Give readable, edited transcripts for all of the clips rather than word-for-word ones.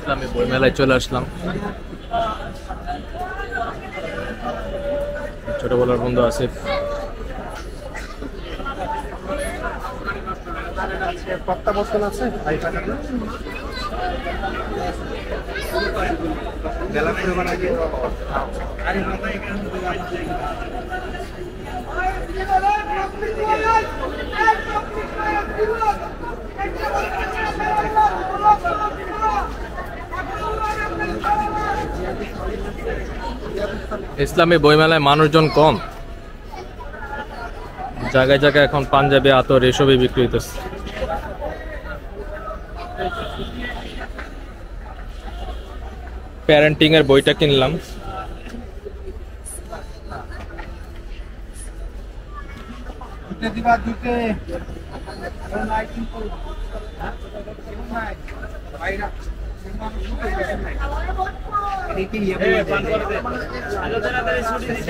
ইসলামী বই মেলায় চলে আসলাম। ছোটবেলার বন্ধু আসিফ। ইসলামী বইমেলায় মানুষজন কম, জায়গায় জায়গায় এখন পাঞ্জাবি, আতর এসবই বিক্রি হইতেছে। প্যারেন্টিং এর বইটা কিনলাম।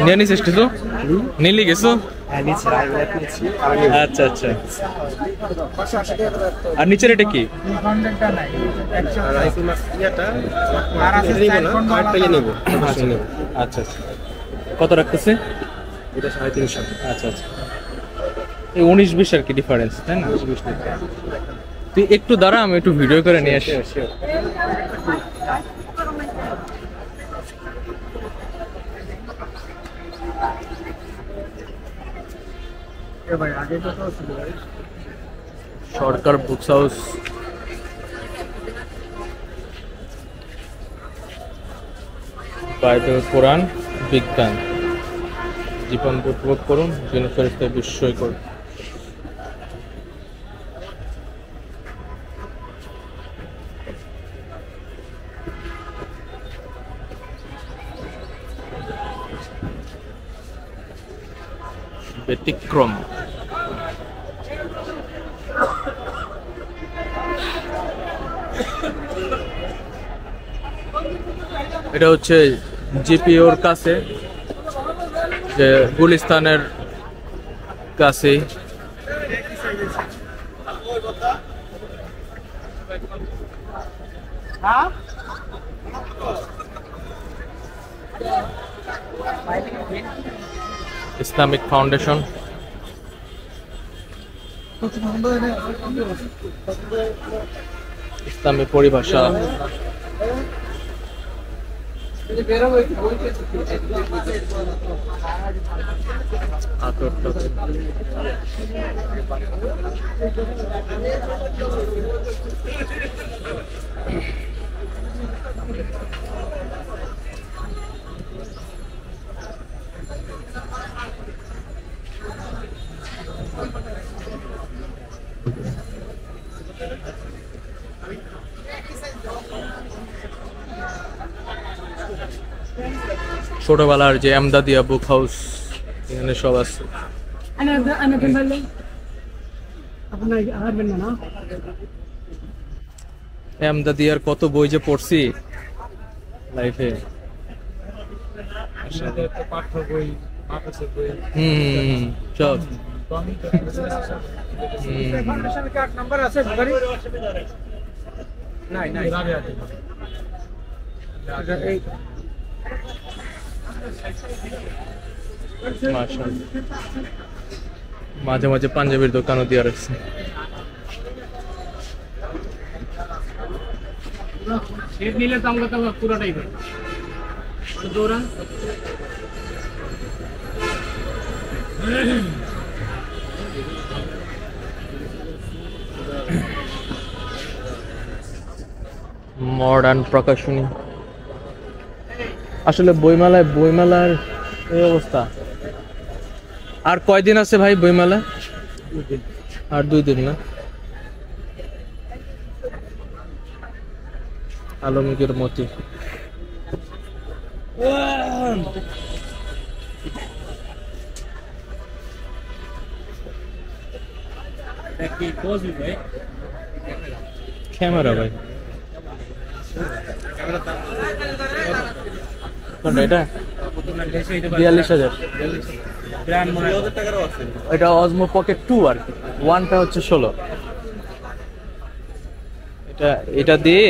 নিয়ে নিছিস কিছু? নিলি কিছু? আচ্ছা আচ্ছা। আর নিচের এটা কি? আচ্ছা আচ্ছা। কত রাখতেছে? এটা 350। আচ্ছা আচ্ছা। এই 19-20 আর কি ডিফারেন্স, তাই না? তুই একটু দাঁড়া, আমি একটু ভিডিও করে নিয়ে আসি। সরকার বুকস হাউস, বাইবেল, কোরআন, বিজ্ঞান, জীবন উপভোগ করুন, যিনি ফেরেশতা বিস্ময় করুন। ব্যতিক্রম। এটা হচ্ছে জিপিওর কাছে, যে গুলিস্তানের কাছে। Islamic foundation. ইসলামী পরিভাষা। ছোটবেলার যে এমদাদিয়া বুক হাউস, এখানে সব আছে। এমদাদিয়ার কত বই যে পড়ছি লাইফে। সব মাঝে মাঝে পাঞ্জাবির দোকানও দিয়ে রাখছে। নিলে তো আমরা তো পুরোটাই দৌড়ান। মডার্ন প্রকাশনী। আসলে বইমেলার এই অবস্থা। আর কয়দিন আছে ভাই বইমেলা? আর 2 দিন না? আলমগীর মতি। ক্যামেরা ভাই, এটা 42,000। এটা অজমো পকেট 2 আর কি। 1টা হচ্ছে 16। এটা দিয়ে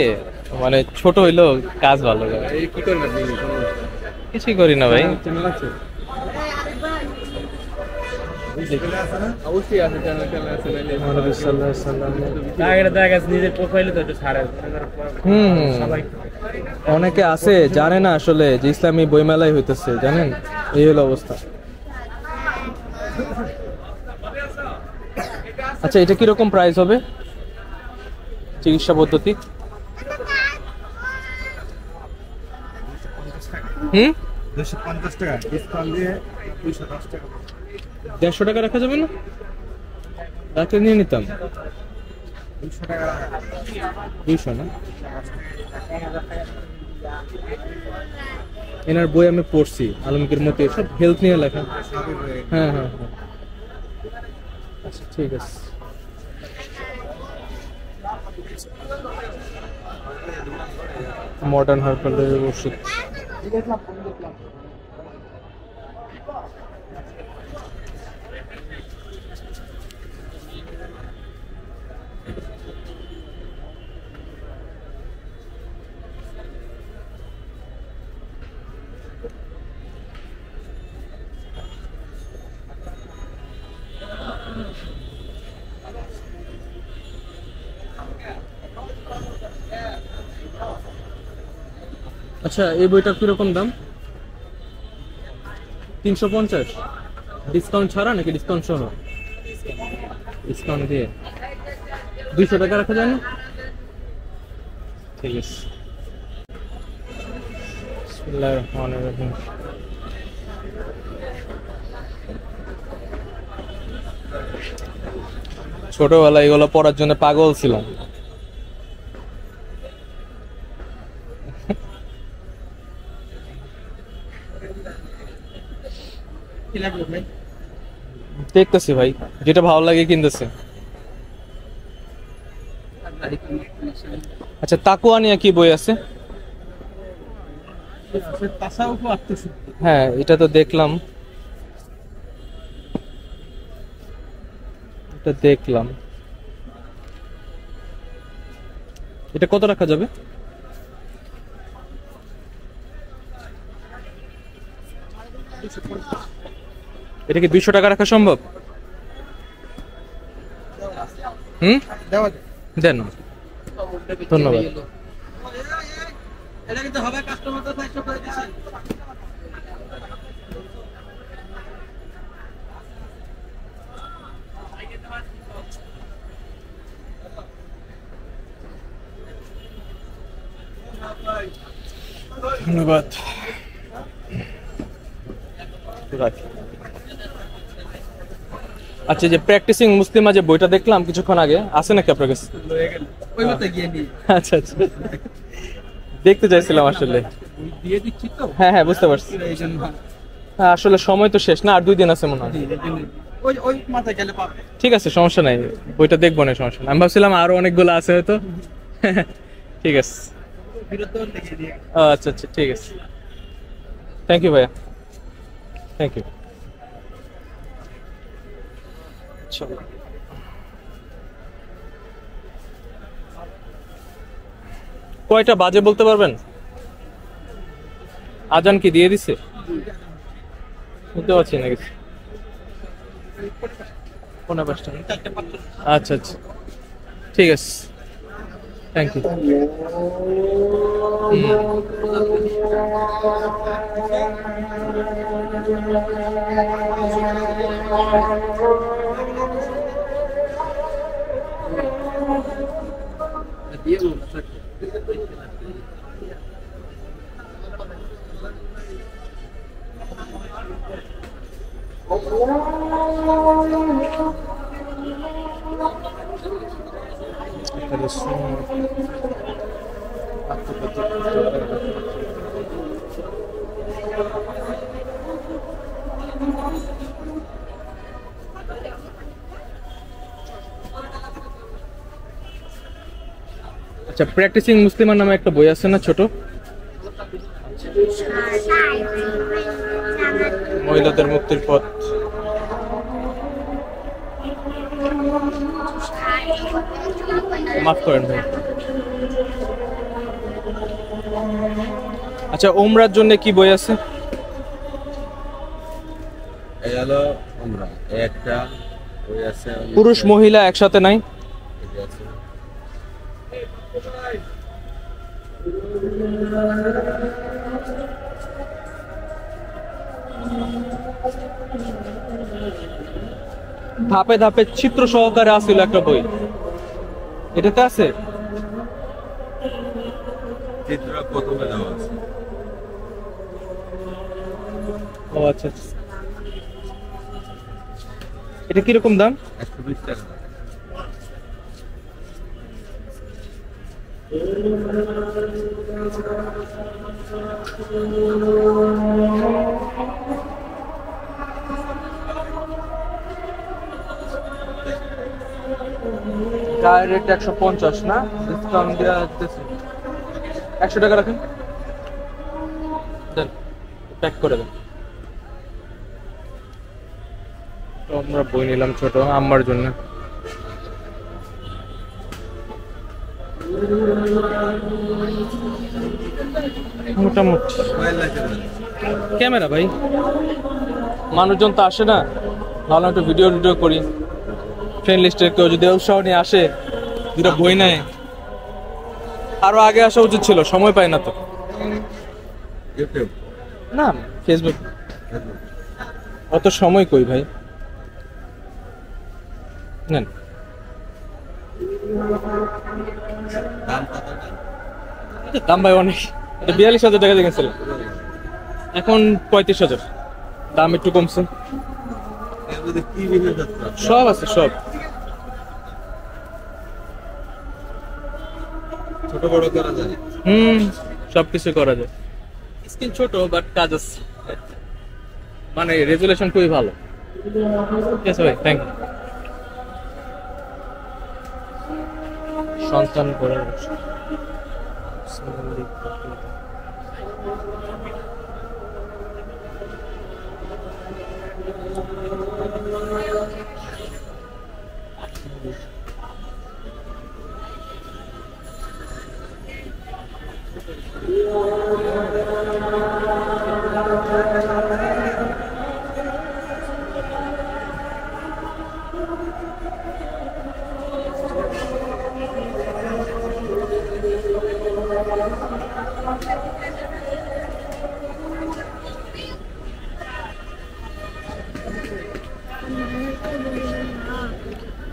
মানে ছোট হইলো কাজ ভালো করে। এই কি করেন আপনি? কিছুই করি না ভাই। চ্যানেল আছে? অবশ্যই আছে, চ্যানেল আছে। নিজের প্রোফাইলে তো একটু ছাড়ে। সবাই অনেকে আছে জানে না আসলে যে ইসলামী বইমেলাই হইতেছে, জানেন? এই হলো অবস্থা। আচ্ছা, এটা কিরকম প্রাইস হবে চিকিৎসা পদ্ধতি? 250 টাকা ডিসকাউন্ট দিয়ে 210 টাকা। 150 টাকা রাখা যাবে না? রাখলে নিয়ে নিতাম। 200 টাকা 200 না? এনার বই আমি পড়ছি, আলমগীর মতে সব হেলথ নিয়ে লেখা। হ্যাঁ হ্যাঁ হ্যাঁ, আচ্ছা ঠিক আছে। মডার্ন হার্বালের ওষুধ। আচ্ছা, এই বইটার কিরকম দাম? 350? ডিসকাউন্ট ছাড়া নাকি ডিসকাউন্ট সহ? ডিসকাউন্ট দিয়ে 200 টাকা রাখা যায় না? ঠিক আছে। বিসমিল্লাহির রহমানির রহিম। ছোটবেলায় এগুলো পড়ার জন্য পাগল ছিলাম। দেখতেছি ভাই, যেটা ভালো লাগে কিনতেছে। আচ্ছা, তাকুয়া নিয়ে কি বই আছে? হ্যাঁ, এটা তো দেখলাম, এটা কত রাখা যাবে? এটা কি 200 টাকা রাখা সম্ভব? দেন, ধন্যবাদ। ধন্যবাদ। আচ্ছা, যে প্র্যাকটিসিং মুসলিমা যে বইটা দেখলাম কিছুক্ষণ আগে, আছে নাকি আপনার কাছে? আচ্ছা আচ্ছা, দেখতে চাইছিলাম আসলে। হ্যাঁ হ্যাঁ, বুঝতে পারছি। হ্যাঁ, আসলে সময় তো শেষ না, আর 2 দিন আছে মনে হয়। ঠিক আছে, সমস্যা নাই, বইটা দেখবো না, সমস্যা নাই। আমি ভাবছিলাম আরো অনেকগুলো আছে হয়তো। ঠিক আছে, আচ্ছা আচ্ছা, ঠিক আছে। থ্যাংক ইউ ভাইয়া, থ্যাংক ইউ। কয়টা বাজে বলতে পারবেন? আজান কি দিয়ে দিছে? বুঝতে পারছি না কিছু। 5:45। আচ্ছা আচ্ছা, ঠিক আছে, থ্যাংক ইউ। আচ্ছা, প্র্যাকটিসিং মুসলিমার নামে একটা বই আছে না ছোট, মহিলাদের মুক্তির পথ? মাফ করেন ভাই। আচ্ছা, উমরার জন্য কি বই আছে? এই হলো আমরা একটা ওই আছে পুরুষ মহিলা একসাথে নাই? এই আছে। ধাপে ধাপে চিত্র সহকারে আছিল একটা বই, এটাতে আছে? চিত্র প্রথমে দেওয়া আছে। ও আচ্ছা আচ্ছা। এটা কিরকম দাম? 120 টাকা। গায়ের রেট 150 না, ডিসকাউন্ট দেওয়া হচ্ছে 100 টাকা রাখেন, দেন প্যাক করে দেন। তো আমরা বই নিলাম ছোট আম্মার জন্য। মোটামুটি ক্যামেরা ভাই, মানুষজন তো আসে না, ভালো একটু ভিডিও করি। ফ্রেন্ড লিস্টের কেউ যদি উৎসাহ নিয়ে আসে, দুটো বই নেয়, আরো আগে আসা উচিত ছিল, সময় পাই না তো। ইউটিউব না, ফেসবুক অত সময় কই ভাই। নেন। দাম কত? দাম ভাই অনেক, এটা 42,000 টাকা দিয়ে কিনছিলাম, এখন 35,000, দাম একটু কমছে। এর মধ্যে কি ভিডিও যাচ্ছে? সব আছে, সব ছোট বড় করা যায়। সবকিছু করা যায়। স্ক্রিন ছোট বাট কাজ আছে, মানে রেজুলেশন খুবই ভালো। ঠিক আছে ভাই, থ্যাংক ইউ। সন্তান করে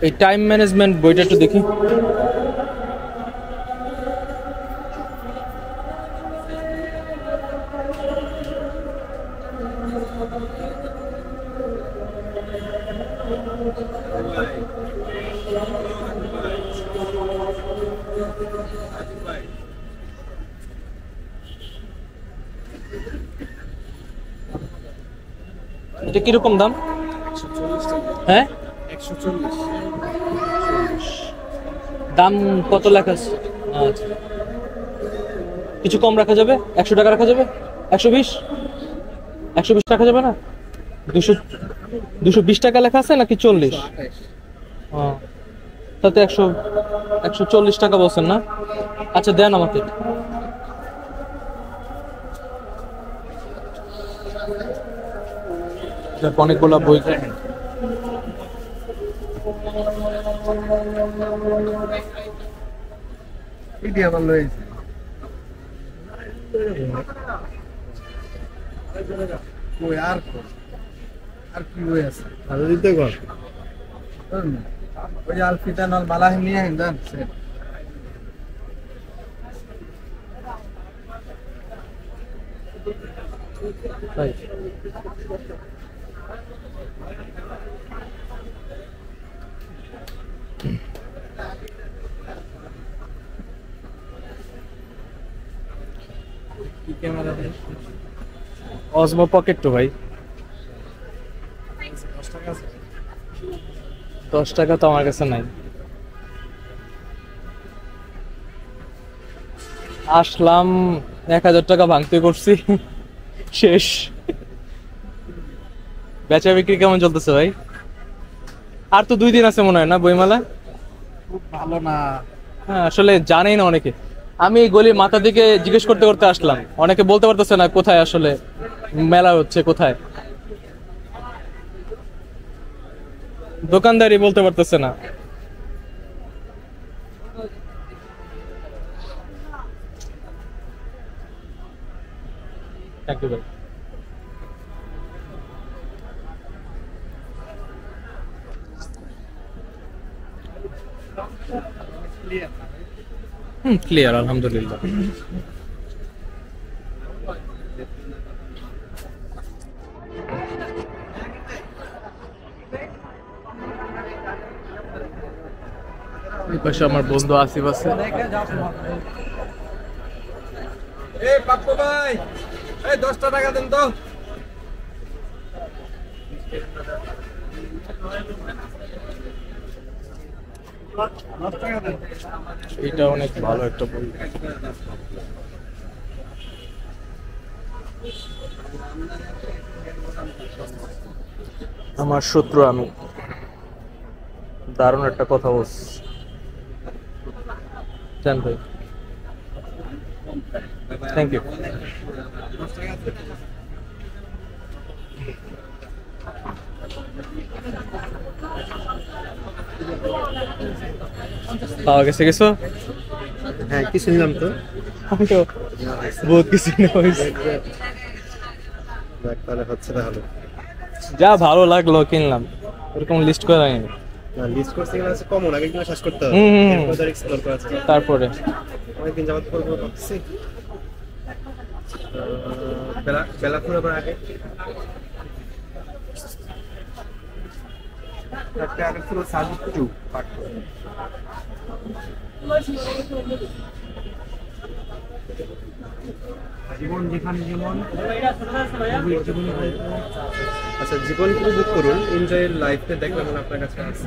এই টাইম ম্যানেজমেন্ট বইটা একটু দেখি। এটা কিরকম দাম? 140 টাকা। হ্যাঁ, 140। দাম কত লেখা আছে? আচ্ছা, কিছু কম রাখা যাবে? 100 টাকা রাখা যাবে? 120? 120 রাখা যাবে না? 220 টাকা লেখা আছে নাকি 40? হ্যাঁ, তাতে 140 টাকা বলছেন না? আচ্ছা দেন আমাকে। অনেকগুলা বই। এটি আবার লয়েছে। কই আর কি বই আছে? ভালো দিতে কর। ওই আলফিতা নল মালাহ নিয়ে আইন দেন। তাই অজমো পকেট তো ভাই 10 টাকা তো আমার কাছে নাই। আসলাম 1000 টাকা ভাঙতে করছি, শেষ। বেচা বিক্রি কেমন চলতেছে ভাই? আর তো 2 দিন আছে মনে হয় না বইমেলা? খুব ভালো না। হ্যাঁ, আসলে জানেই না অনেকে। আমি এই গলির মাথা দিকে জিজ্ঞেস করতে করতে আসলাম, অনেকে বলতে পারতেছে না কোথায় আসলে মেলা হচ্ছে, কোথায় দোকানদারি বলতে পারতেছে না। থ্যাংক ইউ ভাই। ক্লিয়ার আলহামদুলিল্লাহ। এই পাশে আমার বন্ধু আসিফ আছে। এই পাপ্পু ভাই, এই 10টা টাকা দেন তো। এটা অনেক ভালো একটা বই। আমার শত্রু আমি, দারুণ একটা কথা বলছি। জান ভাই, থ্যাংক ইউ। পাওয়া গেছে কিছু? হ্যাঁ, কিছু নিলাম তো। আমি তো বহুত কিছু নেওয়া হয়েছে। তাহলে হচ্ছে তাহলে। যা ভালো লাগলো কিনলাম, এরকম লিস্ট করে রাখিনি। লিস্ট করতে গেলে আছে কমন, আগে কিন্তু শেষ করতে হবে। এরপর এক্সপ্লোর করা আছে। তারপরে অনেকদিন যাবত করবো ভাবছি। বেলা পুরোবার আগে একটা আগে ছিল সাজিদ টু পার্ট। জীবন যেখানে যেমন। আচ্ছা, জীবন পুরো বুক করুন, এনজয় লাইফে দেখলাম আপনার কাছে আছে।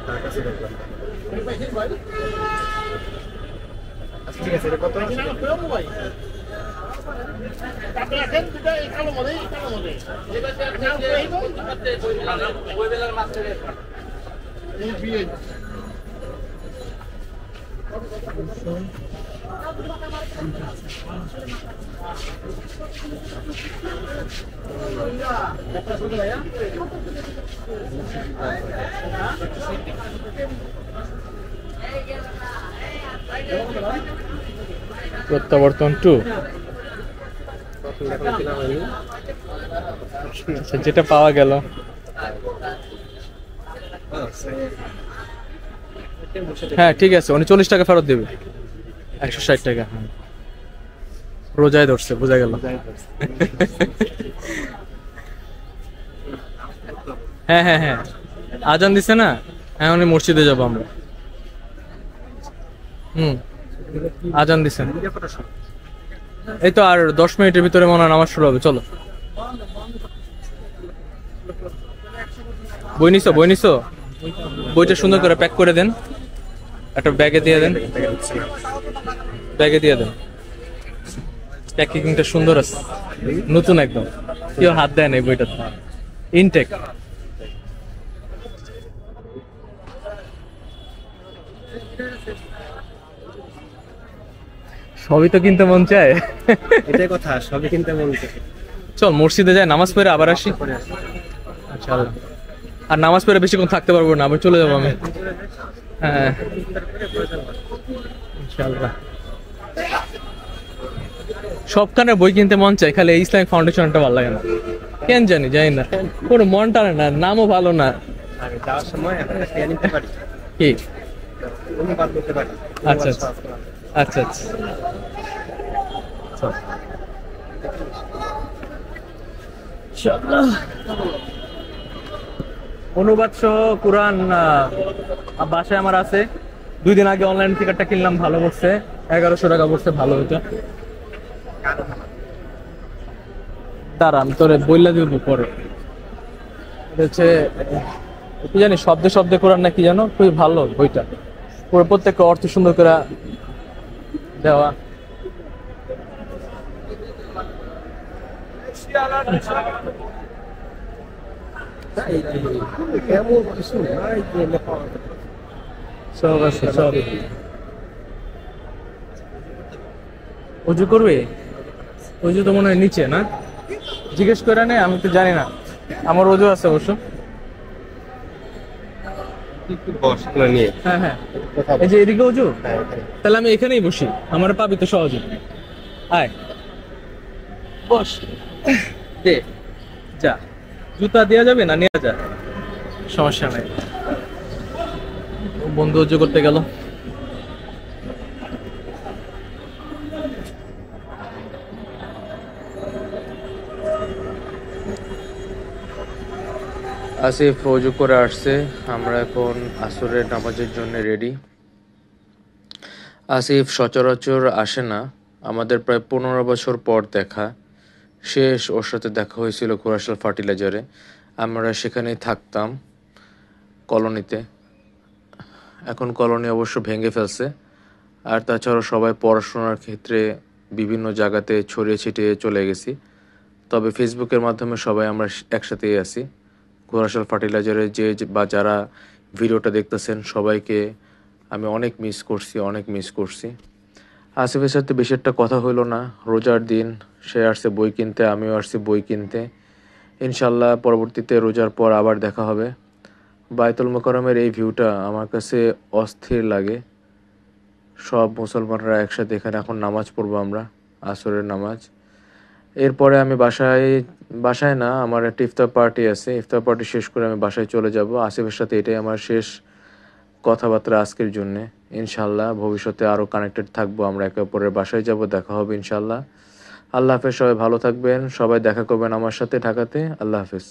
তার কাছে দেখলাম। আচ্ছা ঠিক আছে, এটা কত? প্রত্যাবর্তন 2। আচ্ছা, যেটা পাওয়া গেল। হ্যাঁ ঠিক আছে, উনি 40 টাকা ফেরত দেবে। 160 টাকা। রোজায় ধরছে, বোঝা গেল। হ্যাঁ হ্যাঁ হ্যাঁ, আজান দিছে না, এখন মসজিদে যাবো আমরা। আজান দিছে, এই তো আর 10 মিনিটের ভিতরে মনে হয় নামাজ শুরু হবে। চলো। বই নিছো? বই নিছো? বইটা সুন্দর করে প্যাক করে দেন, একটা ব্যাগে দিয়ে দেন। ব্যাগে দিয়ে দেন, প্যাকেজিংটা সুন্দর আছে, নতুন একদম, কেউ হাত দেয় না এই বইটা, ইনটেক। সবই তো কিনতে মন চায়, এটাই কথা, সবই কিনতে মন চায়। চল মসজিদে যাই, নামাজ পড়ে আবার আসি। আচ্ছা, আর নামাজ পড়ে বেশিক্ষণ থাকতে পারবো না, আবার চলে যাবো আমি। হ্যাঁ ইনশাআল্লাহ। সবখানে বই কিনতে মন চায়, খালি ইসলামিক ফাউন্ডেশনটা ভালো লাগে না, কেন জানি না, কোনো মন টানে না, নামও ভালো না। যাওয়ার সময় নিতে পারি কি? করতে পারি। আচ্ছা আচ্ছা আচ্ছা। অনুবাদ সহ কোরআন বাসায় আমার আছে। 2 দিন আগে অনলাইন টিকিটটা কিনলাম, ভালো পড়ছে, 1100 টাকা পড়ছে, ভালো হইতো। দাঁড়া, আমি তোরে বইলা দিব পরে। হচ্ছে কি জানি, শব্দে শব্দে কোরআন না কি জানো, খুবই ভালো বইটা, পুরো প্রত্যেকটা অর্থ সুন্দর করে দেওয়া। সব আছে, সব অজু করবে? অজু তো মনে হয় নিচে না, জিজ্ঞেস করে নেই, আমি তো জানি না। আমার অজু আছে অবশ্য। একটু বস এগুলো নিয়ে। হ্যাঁ হ্যাঁ, কথা এই যে এদিকে অজু, হ্যাঁ, এখানে। তাহলে আমি এখানেই বসি, আমার পাবি তো সহজে। আয় বস, দে যা। জুতা দেওয়া যাবে না, নেওয়া যা, সমস্যা নাই। ও বন্ধু অজু করতে গেল। আসিফ অজু করে আসছে, আমরা এখন আসরের নামাজের জন্য রেডি। আসিফ সচরাচর আসে না, আমাদের প্রায় 15 বছর পর দেখা। শেষ ওর সাথে দেখা হয়েছিল ঘোড়াশাল ফার্টিলাইজারে, আমরা সেখানেই থাকতাম কলোনিতে। এখন কলোনি অবশ্য ভেঙে ফেলছে, আর তাছাড়াও সবাই পড়াশোনার ক্ষেত্রে বিভিন্ন জায়গাতে ছড়িয়ে ছিটিয়ে চলে গেছি। তবে ফেসবুকের মাধ্যমে সবাই আমরা একসাথেই আছি। ঘোড়াশাল ফার্টিলাইজারে বা যারা ভিডিওটা দেখতেছেন সবাইকে আমি অনেক মিস করছি। আসিফের সাথে বেশি একটা কথা হইলো না। রোজার দিন সে আসছে বই কিনতে, আমিও আসছি বই কিনতে। ইনশাল্লাহ পরবর্তীতে রোজার পর আবার দেখা হবে। বায়তুল মোকাররমের এই ভিউটা আমার কাছে অস্থির লাগে। সব মুসলমানরা একসাথে এখানে এখন নামাজ পড়বো আমরা, আসরের নামাজ। এরপরে আমি বাসায় না, আমার একটা ইফতার পার্টি আছে, ইফতার পার্টি শেষ করে আমি বাসায় চলে যাব। আসিফের সাথে এটাই আমার শেষ কথাবার্তা আজকের জন্যে। ইনশাল্লাহ ভবিষ্যতে আরও কানেক্টেড থাকবো আমরা, একে অপরের বাসায় যাব, দেখা হবে ইনশাল্লাহ। আল্লাহ হাফেজ, সবাই ভালো থাকবেন, সবাই দেখা করবেন আমার সাথে ঢাকাতে। আল্লাহ হাফেজ।